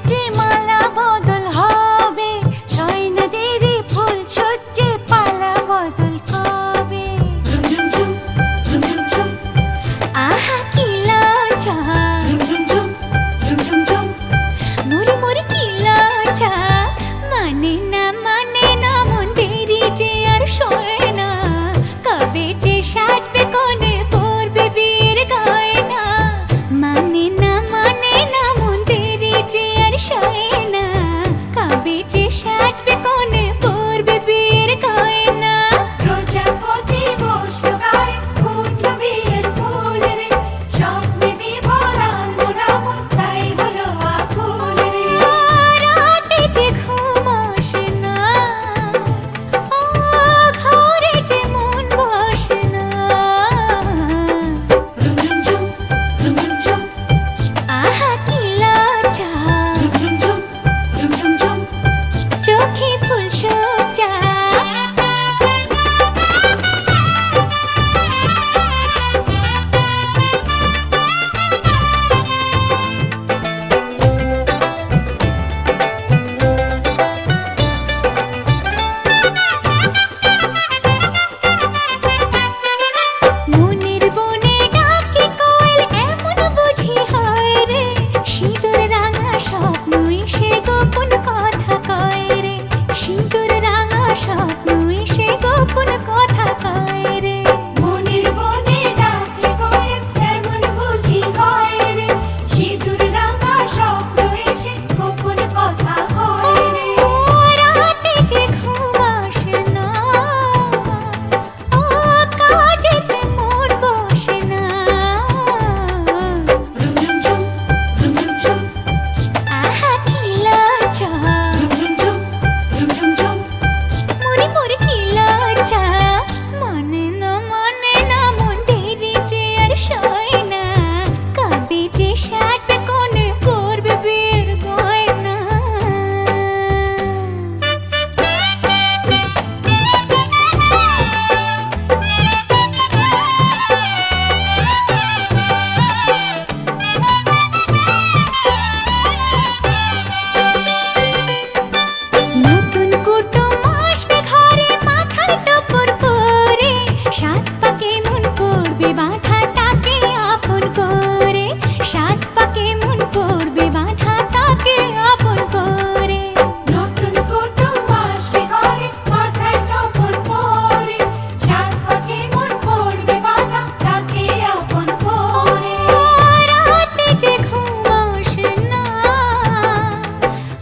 যে মালা বদল হবে, সয়নাদেরই ফুল সজ্জে পালা বদল কবে। ঝুমঝুম ঝুম ঝুমঝুম ঝুম, আহা কি লজ্জা, ঝুমঝুম ঝুম ঝুমঝুম ঝুম, মুড়ি মুড়ি কি লজ্জা। মানে না মন দেরি যে আর সয় না, কবে যে সাজবে কোণে পরবে বিয়ের গয়না। মানে না মন দেরি যে আর সয় না, কবে যে সাজবে কোণে পরবে বিয়ের গয়না। প্রজাপতি বসলো গায়ে, ফুটলো বিয়ের ফুল রে, স্বপ্নে বিভোর আনমনা তাই হলো আকুল রে। রাতে যে ঘুম আসে না, ও ঘরে যে মন বসে না। ঝুমঝুম ঝুমঝুম ঝুম, আহা কি লজ্জা, ঝুমঝুম ঝুমঝুম ঝুম, চোখে ফুল সজ্জা। মনের বনে ডাকে কোয়েল, এমন বুঝি হয় রে, সিঁদুর রাঙা স্বপ্ন এসে গোপন কথা কয় রে, সিঁদুর রাঙা স্বপ্ন এসে গোপন কথা কয় রে। মনের বনে ডাকে কোয়েল, এমন বুঝি হয় রে, সিঁদুর রাঙা স্বপ্ন এসে গোপন কথা কয় রে। রাতে যে ঘুম আসে না, ও কাজেতে মন বসে না। ঝুমঝুম ঝুমঝুম ঝুম, আহা কি লজ্জা, ঝুমঝুম ঝুমঝুম ঝুম, মুড়ি মুড়ি কি লজ্জা। মানে না মন দেরি যে আর সয় না, কবে যে সাজবে কোণে পরবে বিয়ের গয়না। নতুন কুটুম আসবে ঘরে, মাথায় টপর পরে, সাত পাকে মন করবে বাঁধা তাকে আপন করে, সাত পাকে মন করবে বাঁধা তাকে আপন করে। নতুন কুটুম আসবে ঘরে, মাথায় টপর পরে, সাত পাকে মন করবে বাঁধা তাকে আপন করে। রাতে যে ঘুম আসে না,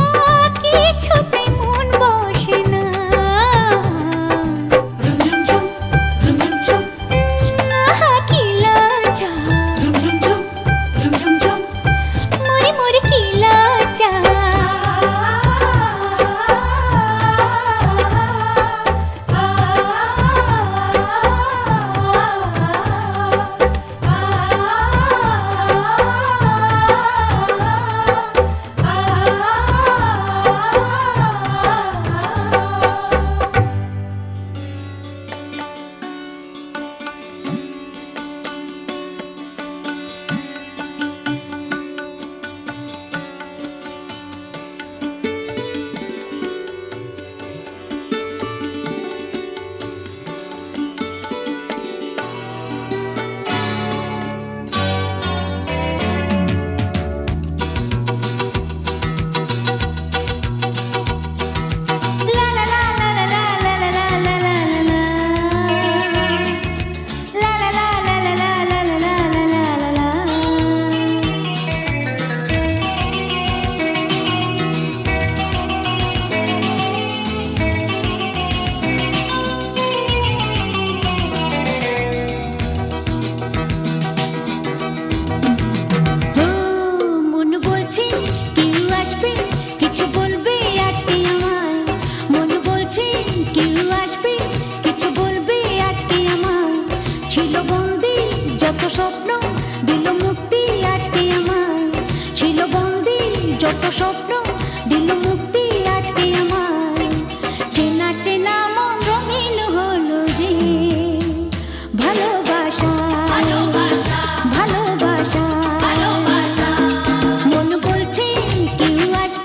ও কিছুতে মন বসে না। ঝুমঝুম ঝুমঝুম ঝুম, আহা কি লজ্জা, ঝুমঝুম ঝুমঝুম ঝুম, মুড়ি মুড়ি কি লজ্জা। লা লা লা লা লা লা লা লা লা লা লা লা। লা লা লা লা লা লা লা লা লা লা লা লা। ও মন বলছে কেউ আসবে, কিছু বলবে আজকে আমায়। মন বলছে কেউ আসবে, কিছু বলবে আজকে আমায়। ছিল বন্দি যত স্বপ্ন, দিল মুক্তি আজকে আমায়। ছিল বন্দি যত স্বপ্ন, দিল মুক্তি আজকে আমায়। চেনা চেনা মন রঙিন হলো যে, ভালোবাসা ভালোবাসা। মন বলছে কেউ আসবে,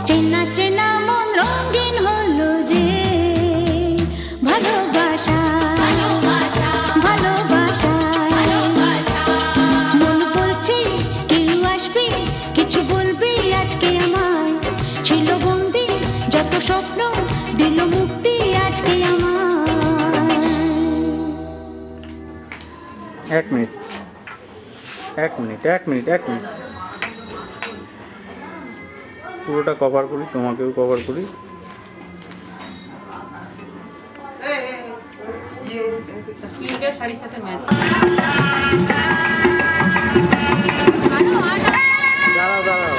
চেনা চেনা মন রঙিন হলো যে ভালোবাসা ভালোবাসা মন বলছে কেউ আসবে কিছু বলবে আজকে আমায় ছিল বন্দি যত স্বপ্ন দিল মুক্তি আজকে আমায়। 1 মিনিট 1 মিনিট 1 মিনিট 1 মিনিট পুরোটা কভার করি, তোমাকেও কভার করি। পিঙ্কের শাড়ির সাথে ম্যাচ। দাঁড়াও দাঁড়াও,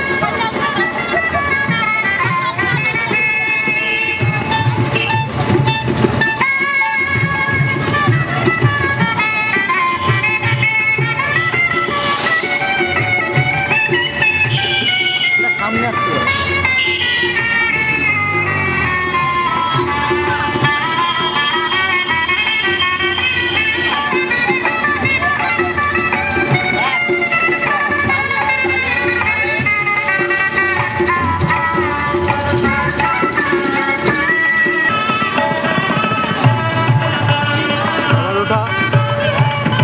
সামনে আসতে হবে। আলো ওঠা,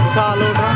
ওঠা, আলো ওঠা।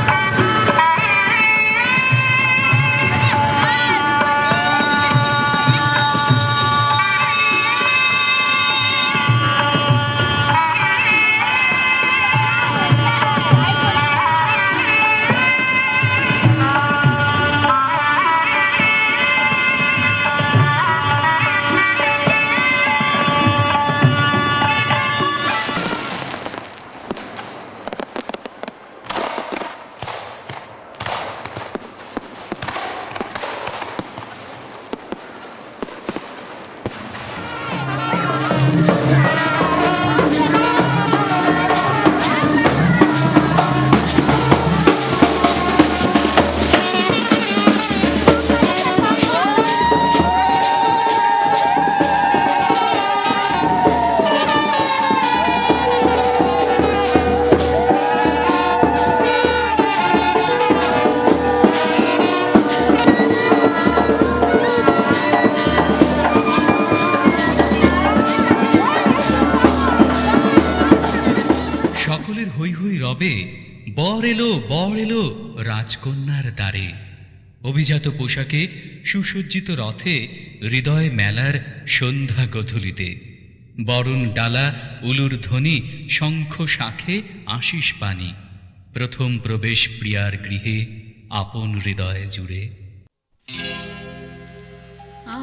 সকলের হৈ হৈ রবে, বর এলো রাজকন্যার দ্বারে। অভিজাত পোশাকে সুসজ্জিত রথে হৃদয় মেলার সন্ধ্যা গধূলিতে। বরণ ডালা উলুর ধ্বনি, শঙ্খ শাঁখে আশিস বাণী। প্রথম প্রবেশ প্রিয়ার গৃহে আপন হৃদয় জুড়ে। আ